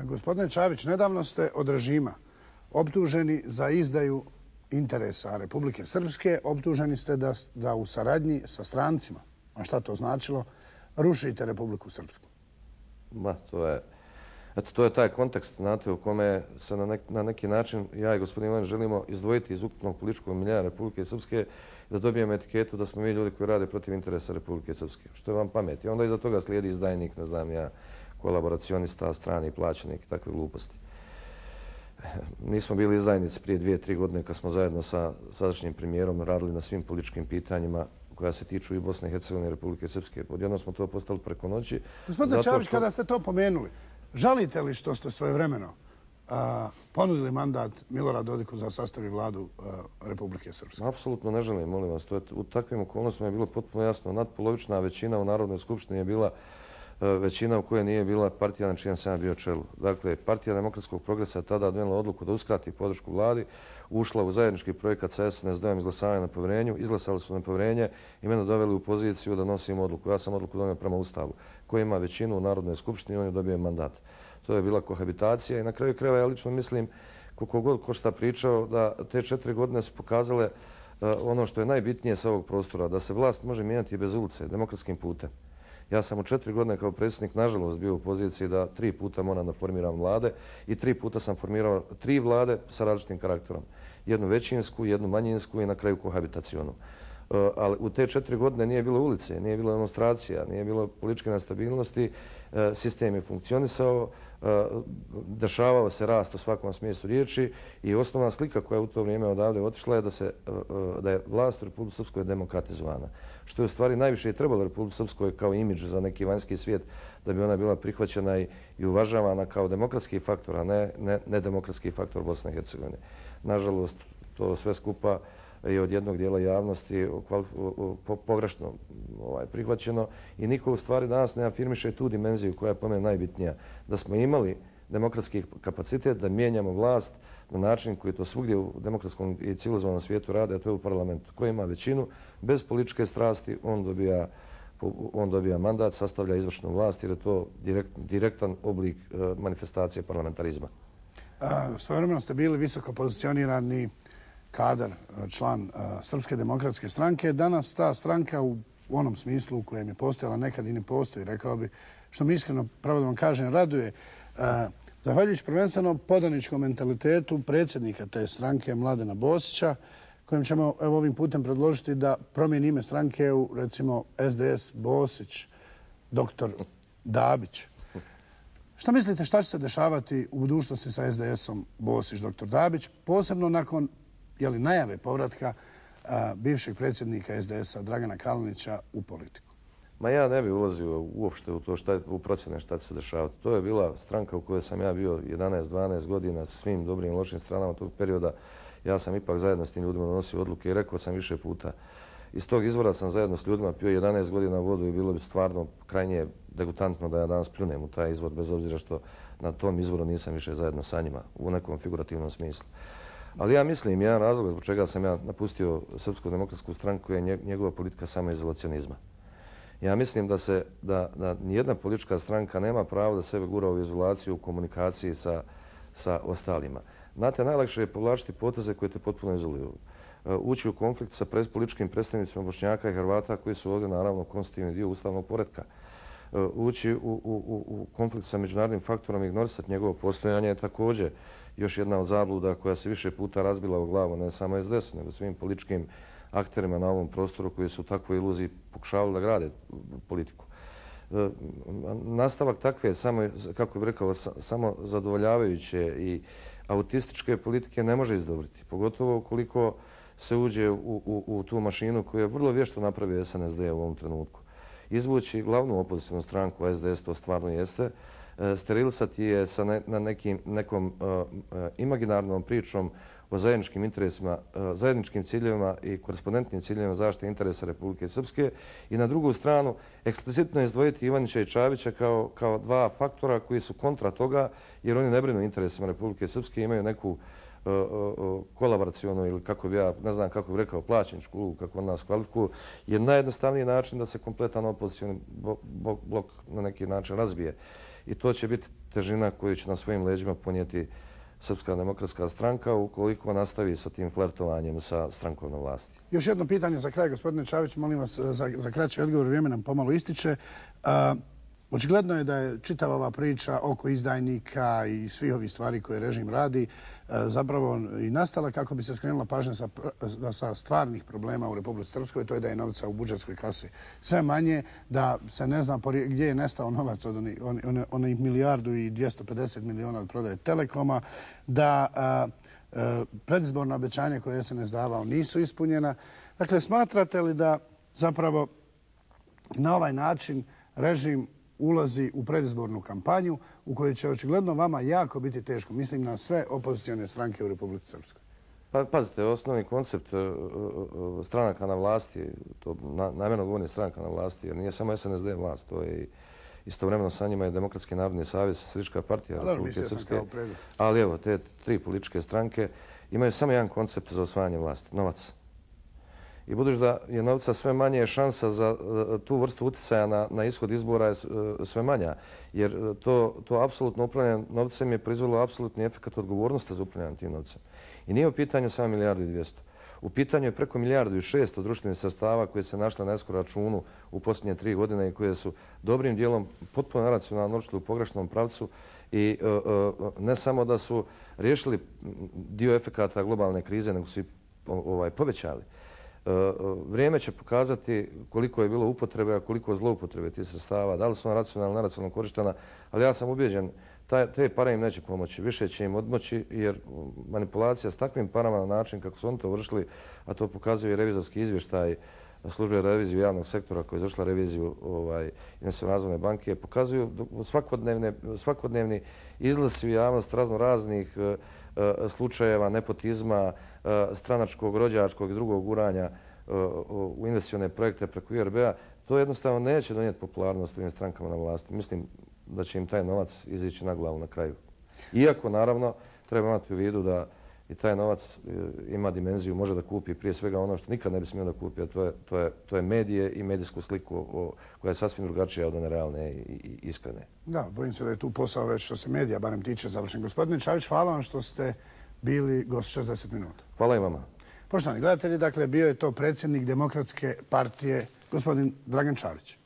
Gospodine Čavić, nedavno ste od režima optuženi za izdaju interesa Republike Srpske. Optuženi ste da u saradnji sa strancima, a šta to značilo, rušite Republiku Srpsku. To je taj kontekst, znate, u kome se na neki način ja i gospodin Ivan želimo izdvojiti iz ukupnog političkog milija Republike Srpske, da dobijemo etiketu da smo mi ljudi koji rade protiv interesa Republike Srpske. Što je vam pamet? I onda iza toga slijedi izdajnik, ne znam ja, kolaboracionista, strani plaćenik i takve gluposti. Nismo bili izdajnici prije 2-3 godine kad smo zajedno sa sadašnjim premijerom radili na svim političkim pitanjima koja se tiču i Bosne i Hercegovine i Republike Srpske. Odjednom smo to postali preko noći. Gospodine Čavić, kada ste to pomenuli, žalite li što ste svojevremeno ponudili mandat Miloradu Dodiku za sastavi vladu Republike Srpske? Apsolutno ne želim, molim vas. U takvim okolnostima je bilo potpuno jasno. Nadpolovična većina u Narodnoj skupštini je bila većina u kojoj nije bila partija na čijem sam ja bio čelu. Dakle, Partija demokratskog progresa je tada donijela odluku da uskrati podršku vladi, ušla u zajednički projekat sa SNSD-om izglasavanja na povjerenju, izglasali su nepovjerenje i mene doveli u poziciju da nosim odluku. Ja sam odluku donio prema Ustavu, koji ima većinu u Narodnoj skupštini i on je dobio mandat. To je bila kohabitacija i na kraju krajeva ja lično mislim, koliko god ko šta pričao, da te 4 godine su pokazale ono što je najbitnije sa ovog prostora, da se vlast može mijenjati bez ulice, demokratskim putem. Ja sam u 4 godine kao predsjednik nažalost bio u poziciji da 3 puta moram da formiram vlade i 3 puta sam formirao 3 vlade sa različitim karakterom. Jednu većinsku, jednu manjinsku i na kraju kohabitacionu. Ali u te 4 godine nije bilo ulice, nije bilo demonstracija, nije bilo političke nestabilnosti, sistem je funkcionisao, dešavao se rast u svakom smislu riječi i osnovna slika koja je u to vrijeme odavde otišla je da je vlast u Republici Srpskoj demokratizovana. Što je u stvari najviše i trebalo Republici Srpskoj kao imidž za neki vanjski svijet, da bi ona bila prihvaćena i uvažavana kao demokratski faktor, a ne demokratski faktor Bosne i Hercegovine. Nažalost, to sve skupa je od jednog dijela javnosti pogrešno prihvaćeno i niko u stvari danas ne afirmiše tu dimenziju koja je po mene najbitnija. Da smo imali demokratski kapacitet da mijenjamo vlast na način koji to svugdje u demokratskom i civilizovanom svijetu rade, a to je u parlamentu. Koji ima većinu, bez političke strasti, on dobija mandat, sastavlja izvršnu vlast jer je to direktan oblik manifestacije parlamentarizma. Svojevremeno ste bili visoko pozicionirani kadar, član Srpske demokratske stranke. Danas ta stranka u onom smislu u kojem je postojala nekad i ne postoji, rekao bi, što mi iskreno, pravo da vam kažem, raduje. Zahvaljujući prvenstveno podaničkom mentalitetu predsjednika te stranke, Mladena Bosića, kojem ćemo ovim putem predložiti da promijeni ime stranke u, recimo, SDS Bosić, doktor Dabić. Šta mislite šta će se dešavati u budućnosti sa SDS-om Bosić, doktor Dabić, posebno nakon najave povratka bivšeg predsjednika SDS-a Dragana Kalinića u politiku? Ma ja ne bih ulazio uopšte u procjene šta će se dešavati. To je bila stranka u kojoj sam ja bio 11-12 godina sa svim dobrim i lošim stranama tog perioda. Ja sam ipak zajedno s tim ljudima donosio odluke i rekao sam više puta. Iz tog izvora sam zajedno s ljudima pio 11 godina vodu i bilo bi stvarno krajnje degutantno da ja danas pljunem u taj izvor, bez obzira što na tom izvoru nisam više zajedno sa njima u nekom figurativnom smislu. Ali ja mislim, jedan razlog zbog čega sam ja napustio Srpsku demokratsku stranku je njegova politika samoizolacionizma. Ja mislim da nijedna politička stranka nema pravo da sebe gura u izolaciju u komunikaciji sa ostalima. Znate, najlakše je povlačiti poteze koje te potpuno izoluju. Ući u konflikt sa političkim predstavnicima Bošnjaka i Hrvata koji su ovdje naravno konstitutivni dio ustavnog poretka. Ući u konflikt sa međunarodnim faktorom i ignorisati njegovo postojanje je također još jedna od zabluda koja se više puta razbila u glavu, ne samo SDS-u, nego svim političkim akterima na ovom prostoru koji su u takvoj iluziji pokušavali da grade politiku. Nastavak takve, kako bih rekao, samo zadovoljavajuće i autističke politike ne može izdobriti. Pogotovo ukoliko se uđe u tu mašinu koju je vrlo vješto napravio SNSD u ovom trenutku. Izvući glavnu opozicijnu stranku, SDS to stvarno jeste, sterilisati je sa nekom imaginarnom pričom o zajedničkim interesima, zajedničkim ciljevima i korespondentnim ciljevima zaštite interesa Republike Srpske i na drugu stranu eksplicitno izdvojiti Ivanića i Čavića kao dva faktora koji su kontra toga jer oni ne brinu o interesima Republike Srpske, imaju neku kolaboracionu ili kako bi ja, ne znam kako bih rekao, plaćeničku ulogu, kako nas kvalifikuju, je najjednostavniji način da se kompletan opozicioni blok na neki način razbije. I to će biti težina koju će na svojim leđima ponijeti Srpska demokratska stranka ukoliko nastavi sa tim flertovanjem sa strankom na vlasti. Još jedno pitanje za kraj, gospodine Čavić, molim vas za kraći odgovor, vrijeme nam pomalo ističe. Očigledno je da je čitava ova priča oko izdajnika i svih ovih stvari koje režim radi zapravo i nastala kako bi se skrenula pažnja sa stvarnih problema u Republici Srpskoj, to je da je novca u budžetskoj kasi sve manje, da se ne zna gdje je nestao novac od onih 1.250 miliona od prodaje Telekoma, da predizborna obećanja koje je SNS davao nisu ispunjena. Dakle, smatrate li da zapravo na ovaj način režim ulazi u predizbornu kampanju u kojoj će očigledno vama jako biti teško, mislim na sve opozicione stranke u Republici Srpskoj? Pa, pazite, osnovni koncept stranaka na vlasti, to namjerno govorim stranaka na vlasti, jer nije samo SNSD vlast, to je istovremeno sa njima je Demokratski narodni savez, Socijalistička partija Republike Srpske. Ali evo, te tri političke stranke imaju samo jedan koncept za osvajanje vlasti, novac. I budući da je novca sve manje, šansa za tu vrstu utjecaja na ishod izbora je sve manja. Jer to apsolutno upravljanje novcem je proizvelo apsolutni efekt odgovornosti za upravljanje tim novcem. I nije u pitanju samo 1.200.000.000. U pitanju je preko 1.600.000.000 društvenih sredstava koje se našle na escrow računu u posljednje 3 godine i koje su dobrim dijelom potpuno neracionalno odšle u pogrešnom pravcu i ne samo da su riješili dio efekata globalne krize, nego su i povećali. Vrijeme će pokazati koliko je bilo upotrebe, a koliko zloupotrebe tih sredstava, da li su ona racionalno, neracionalno korištena, ali ja sam ubijeđen, te pare im neće pomoći, više će im odmoći jer manipulacija s takvim parama na način kako su oni to vršili, a to pokazuje i revizorski izvještaj službe reviziju javnog sektora koja je izvršila reviziju Investicione razvojne banke, pokazuju svakodnevni izlasi u javnost raznih slučajeva nepotizma, stranačkog, rođačkog i drugog guranja u investicione projekte preko IRB-a. To jednostavno neće donijeti popularnost ovim strankama na vlasti. Mislim da će im taj novac izići na glavu na kraju. Iako, naravno, treba imati u vidu da i taj novac ima dimenziju, može da kupi prije svega ono što nikad ne bi smio da kupi, a to je medije i medijsku sliku koja je sasvim drugačija od one realne i iskrene. Da, bojim se da je tu posao već što se medija barem tiče završen. Gospodine Čavić, hvala vam što ste bili gost 60 minuta. Hvala i vama. Poštovani gledatelji, dakle, bio je to predsjednik Demokratske partije, gospodin Dragan Čavić.